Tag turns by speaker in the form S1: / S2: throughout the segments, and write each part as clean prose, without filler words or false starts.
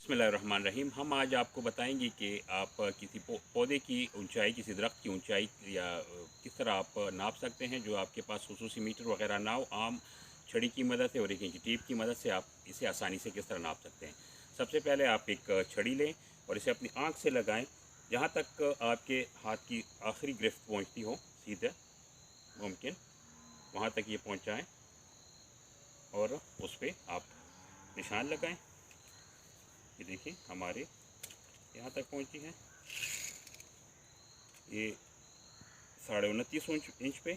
S1: बिस्मिल्लाहिर्रहमानिर्रहीम। हम आज आपको बताएंगे कि आप किसी पौधे की ऊंचाई, किसी दरख्त की ऊंचाई या किस तरह आप नाप सकते हैं। जो आपके पास खुसूसी मीटर वगैरह ना हो, आम छड़ी की मदद से और एक इंची टेप की मदद से आप इसे आसानी से किस तरह नाप सकते हैं। सबसे पहले आप एक छड़ी लें और इसे अपनी आँख से लगाएं जहाँ तक आपके हाथ की आखिरी गिरफ्त पहुँचती हो, सीधा मुमकिन वहाँ तक ये पहुँचाएँ और उस पर आप निशान लगाएं। ये देखिए हमारे यहाँ तक पहुँची है, ये 29.5 इंच पे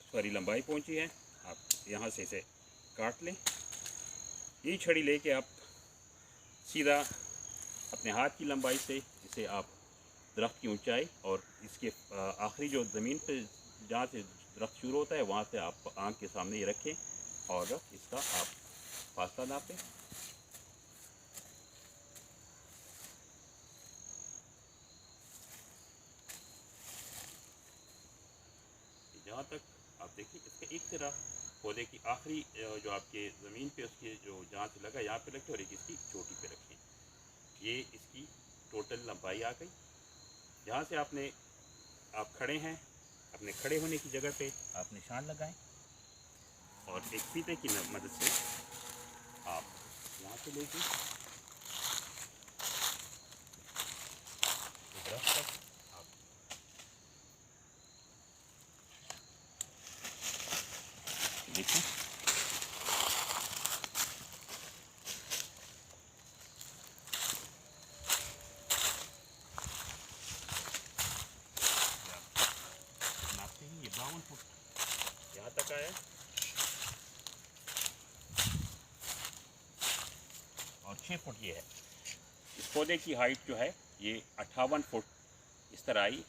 S1: सारी लंबाई पहुँची है। आप यहाँ से इसे काट लें। यही छड़ी लेके आप सीधा अपने हाथ की लंबाई से इसे आप दरख्त की ऊंचाई और इसके आखिरी जो ज़मीन पे जहाँ से दरख्त शुरू होता है वहाँ से आप आँख के सामने ये रखें और इसका आप फासला नापें। जहाँ तक आप देखिए इसका एक सिरा पौधे की आखिरी जो आपके ज़मीन पे उसके जो जहाँ से लगा यहाँ पे रखें और एक इसकी चोटी पे रखें। ये इसकी टोटल लंबाई आ गई। जहाँ से आप खड़े हैं, अपने खड़े होने की जगह पे आप निशान लगाएं और एक फीते की मदद से आप यहाँ से लेके दरख्त तक आप देखिए। नापते ही ये 52 फुट यहाँ तक आया और 6 फुट ये है। इस पौधे की हाइट जो है ये 58 फुट इस तरह आई।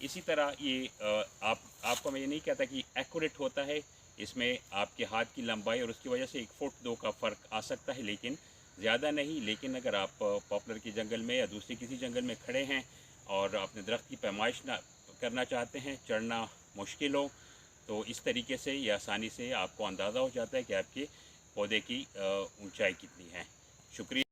S1: इसी तरह ये आपको मैं ये नहीं कहता कि एक्यूरेट होता है, इसमें आपके हाथ की लंबाई और उसकी वजह से 1 फुट 2 का फ़र्क आ सकता है, लेकिन ज़्यादा नहीं। लेकिन अगर आप पॉपुलर के जंगल में या दूसरे किसी जंगल में खड़े हैं और अपने दरख्त की पैमाइश ना करना चाहते हैं, चढ़ना मुश्किल हो, तो इस तरीके से या आसानी से आपको अंदाज़ा हो जाता है कि आपके पौधे की ऊंचाई कितनी है। शुक्रिया।